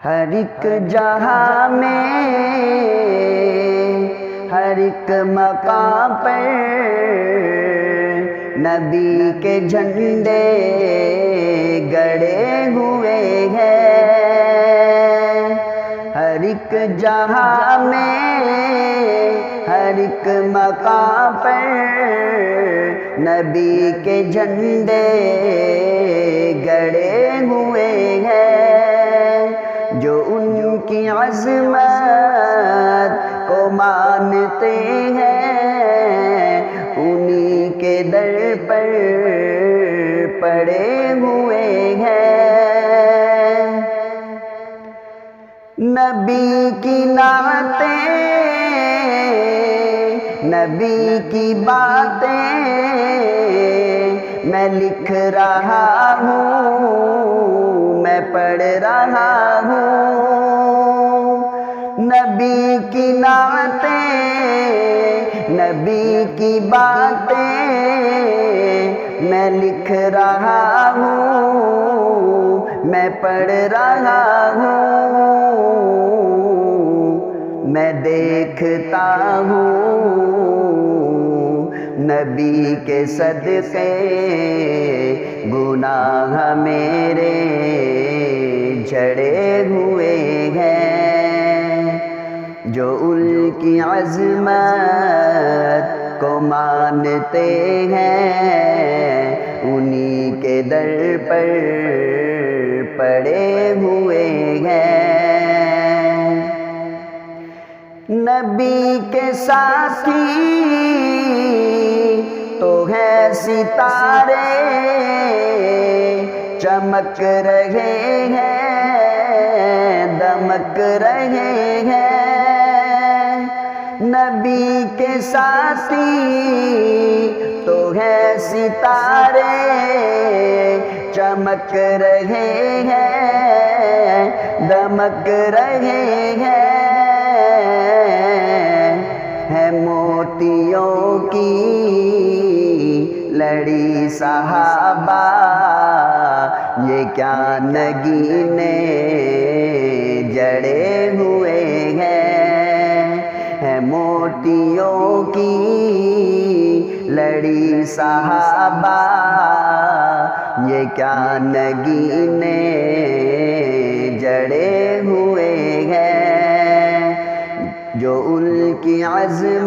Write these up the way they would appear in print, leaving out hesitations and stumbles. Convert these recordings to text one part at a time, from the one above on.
ہر ایک جہاں میں ہر ایک مقام پر نبی کے جھنڈے گڑے ہوئے ہیں۔ ہر ایک جہاں میں ہر ایک مقام پر نبی کے جھنڈے گڑے ہوئے ہیں۔ جو ان کی عظمت کو مانتے ہیں انہی کے در پر پڑے ہوئے ہیں۔ نبی کی نعتیں نبی کی باتیں میں لکھ رہا ہوں، میں پڑھ رہا ہوں۔ نبی کی نعتیں نبی کی باتیں میں لکھ رہا ہوں، میں پڑھ رہا ہوں۔ میں دیکھتا ہوں نبی کے صدقے گناہ میرے جھڑے ہوئے ہیں۔ جو ان کی عظمت کو مانتے ہیں انہی کے در پر پڑے ہوئے ہیں۔ نبی کے ساتھی تو ہے ستارے چمک رہے ہیں، دمک رہے ہیں۔ نبی کے ساتھی تو ہے ستارے چمک رہے ہیں، دمک رہے ہیں۔ ہے موتیوں کی لڑی صحابہ یہ کیا نگینے جڑے ہوئے ہیں۔ ہے موتیوں کی لڑی صحابہ یہ کیا نگینے جڑے ہوئے ہیں۔ جو ان کی عظمت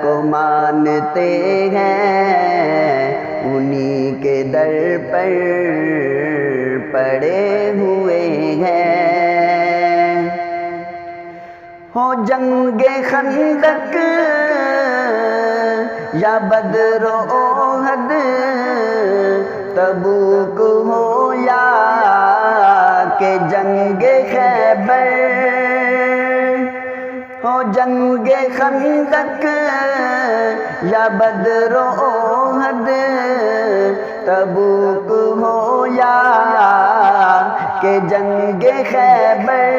کو مانتے ہیں انہی کے در پر پڑے ہوئے ہیں۔ ہو جنگ خندق یا بدر و احد، تبوک ہو یا کہ جنگ خیبر، ہو جنگ خندق یا بدر و احد، تبوک ہو یا کہ جنگ خیبر،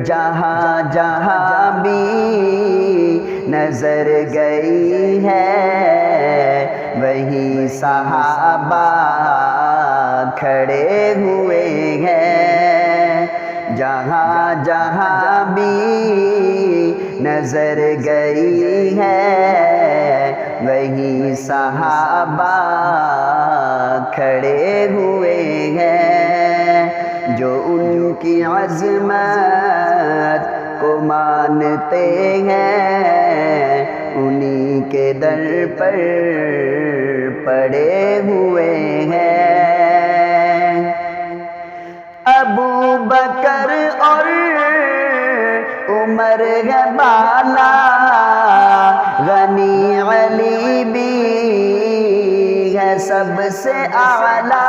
جہاں جہاں بھی نظر گئی ہے وہیں صحابہ کھڑے ہوئے ہیں۔ جہاں جہاں بھی نظر گئی ہے وہیں صحابہ کھڑے ہوئے ہیں۔ جو ان کی عظمت کو مانتے ہیں انہی کے در پر پڑے ہوئے ہیں۔ ابو بکر اور عمر ہے بالا، غنی علی بھی ہے سب سے اعلیٰ۔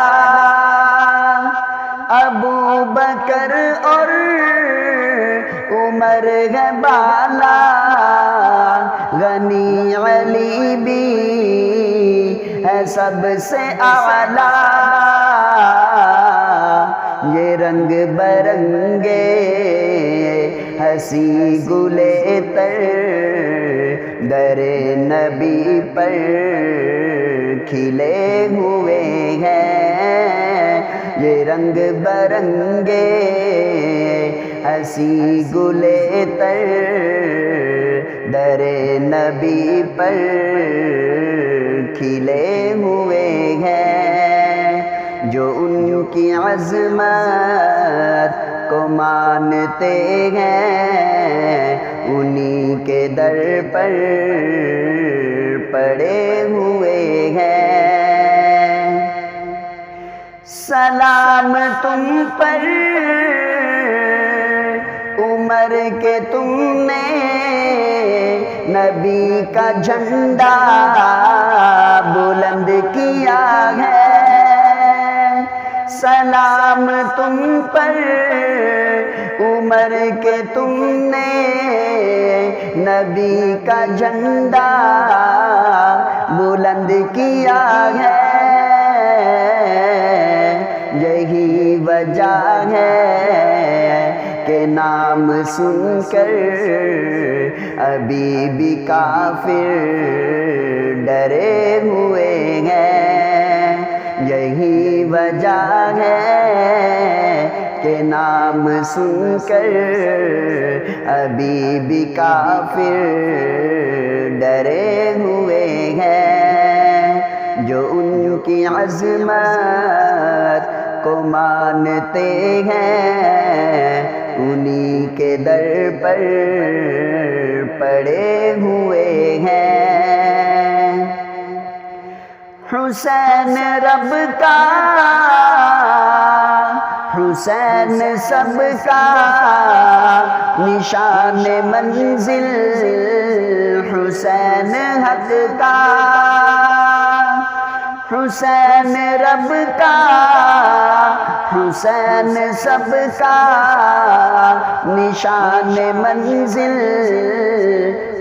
ابو بکر اور عمر ہے بالا، غنی علی بھی ہے سب سے اعلیٰ۔ یہ رنگ برنگے ہنسی گلے تر در نبی پر کھلے ہوئے ہیں۔ یہ رنگ برنگے ہنسی گلے تر در نبی پر کھلے ہوئے ہیں، جو ان کی عظمت کو مانتے ہیں انہی کے در پر پڑے ہوئے ہیں۔ سلام تم پر عمر کے تم نے نبی کا جھنڈا بلند کیا ہے، سلام تم پر عمر کے تم نے نبی کا جھنڈا بلند کیا ہے، یہی وجہ ہے کہ نام سن کر ابھی بھی کافر ڈرے ہوئے ہیں، یہی وجہ ہے کہ نام سن کر ابھی بھی کافر ڈرے ہوئے ہیں، جو ان کی عظمت کو مانتے ہیں انہی کے در پر پڑے ہوئے ہیں۔ حسین رب کا حسین سب کا نشان منزل، حسین حق کا حسین رب کا حسین سب کا نشان منزل،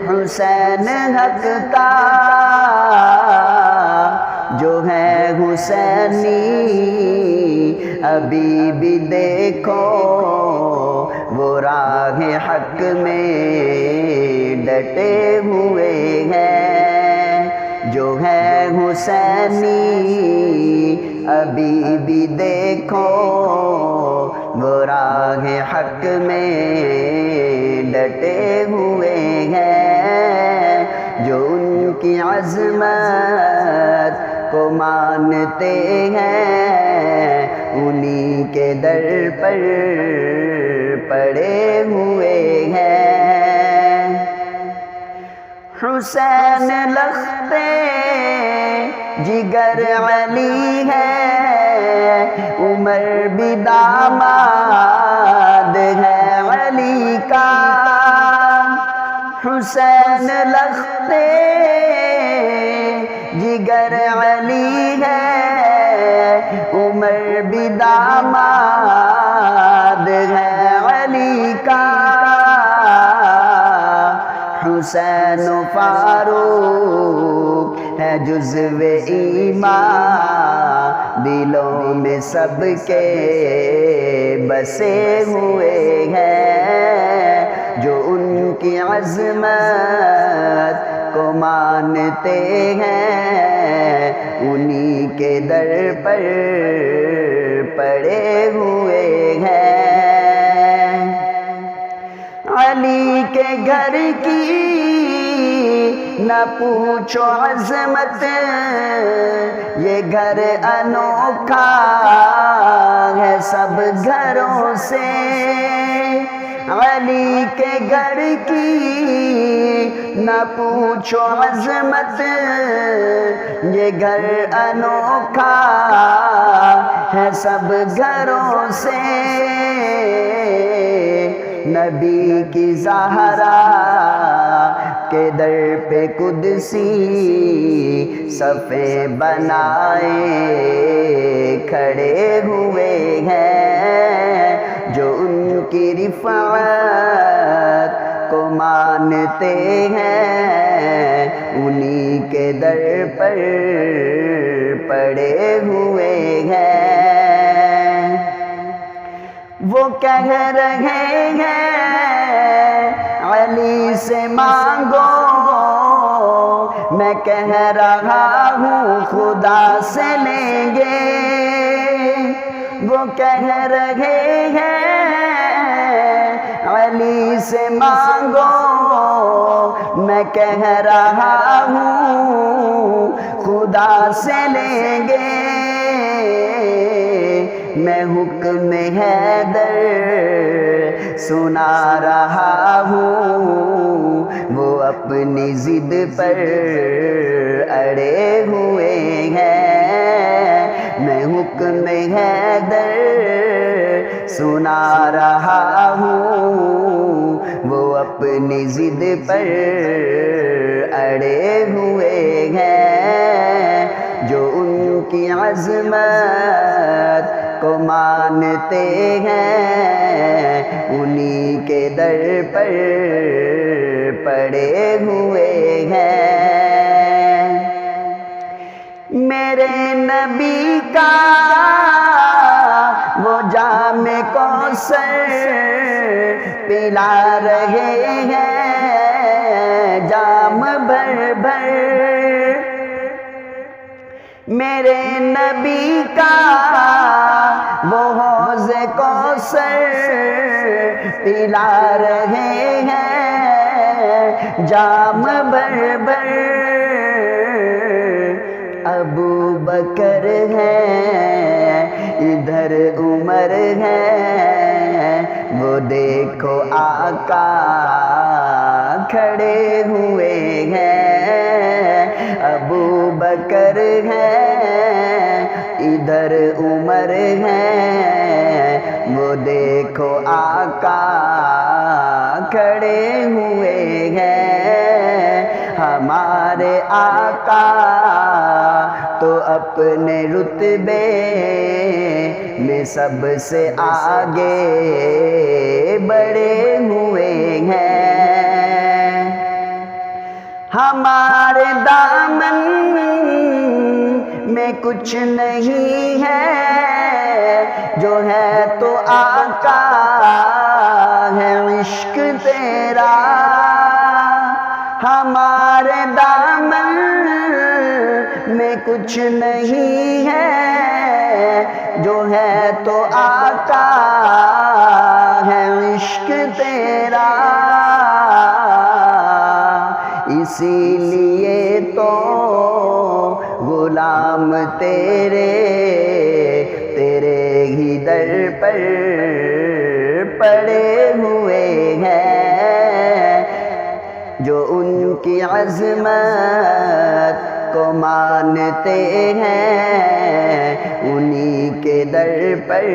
حسین حق کا جو ہے حسینی ابھی بھی دیکھو وہ راہ حق میں ڈٹے ہوئے ہیں، جو ہے حسینی ابھی بھی دیکھو وہ راہ حق میں ڈٹے ہوئے ہیں، جو ان کی عظمت کو مانتے ہیں انہی کے در پر پڑے ہوئے ہیں۔ حسین لخت جگر علی ہے، عمر بھی داماد ہے علی کا، حسین لخت جگر علی ہے، عمر بھی داماد ہے علی کا، حسین و فاروق ہے جزو ایمان، دلوں میں سب کے بسے ہوئے ہیں، جو ان کی عظمت کو مانتے ہیں انہی کے در پر پڑے ہوئے ہیں۔ علی کے گھر کی نہ پوچھو عظمت، یہ گھر انوکھا ہے سب گھروں سے، علی کے گھر کی نہ پوچھو عظمت، یہ گھر انوکھا ہے سب گھروں سے، نبی کی زہرا کے در پہ قدسی صفیں بنائے کھڑے ہوئے ہیں، جو ان کی رفعت کو مانتے ہیں انہی کے در پر پڑے ہوئے ہیں۔ وہ کہہ رہے ہیں علی سے مانگو، میں کہہ رہا ہوں خدا سے لیں گے، وہ کہہ رہے ہیں علی سے مانگو، میں کہہ رہا ہوں خدا سے لیں گے، میں حکم حیدر سنا رہا ہوں، وہ اپنی ضد پر اڑے ہوئے ہیں، میں حکم حیدر سنا رہا ہوں، وہ اپنی ضد پر اڑے ہوئے ہیں، جو ان کی عظمت کو مانتے ہیں انہی کے در پر پڑے ہوئے ہیں۔ میرے نبی کا وہ جام کوثر پلا رہے ہیں جام بھر بھر، میرے نبی کا وہ حوض کوثر پلا رہے ہیں جام بھر بھر، ابو بکر ہے ادھر عمر ہے، وہ دیکھو آقا کھڑے ہوئے ہیں، ابو بکر ہے ادھر عمر ہے، وہ دیکھو آقا کھڑے ہوئے ہیں، ہمارے آقا تو اپنے رتبے میں سب سے آگے بڑھے ہوئے ہیں، ہمارے دامن میں کچھ نہیں ہے، جو ہے تو آقا ہے عشق تیرا، ہمارے دامن میں کچھ نہیں ہے، جو ہے تو آقا ہے عشق تیرا، اسی لیے تو غلام تیرے ہی در پر پڑے ہوئے ہیں، جو ان کی عظمت کو مانتے ہیں انہی کے در پر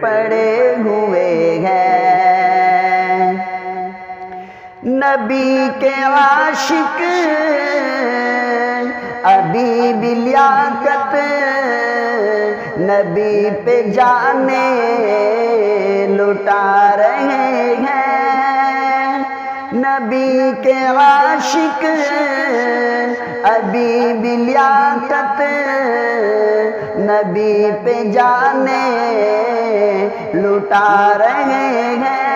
پڑے ہوئے ہیں، نبی کے عاشق ابھی بھی لیاقت نبی پہ جانے لٹا رہے ہیں، نبی کے عاشق ابھی بھی لیاقت نبی پہ جانے لٹا رہے ہیں،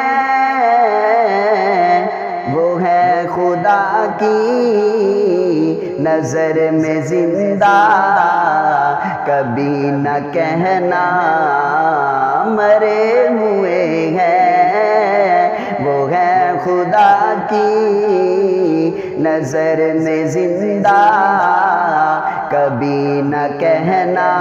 وہ ہے خدا کی نظر میں زندہ، کبھی نہ کہنا مرے ہوئے ہیں، وہ ہے خدا کی نظر میں زندہ، کبھی نہ کہنا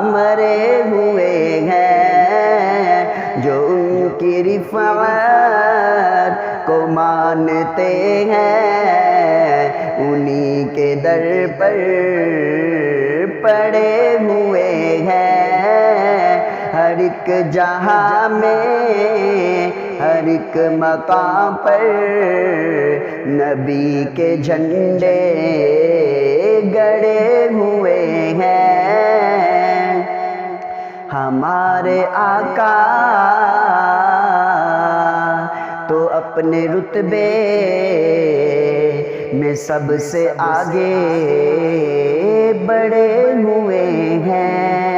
مرے ہوئے ہیں، جو ان کی رفعت کو مانتے ہیں انہی کے در پر پڑے ہوئے ہیں، ہر ایک جہاں میں ہر ایک مقام پر نبی کے جھنڈے گڑے ہوئے ہیں، ہمارے آقا تو اپنے رتبے میں سب سے آگے بڑھے ہوئے ہیں۔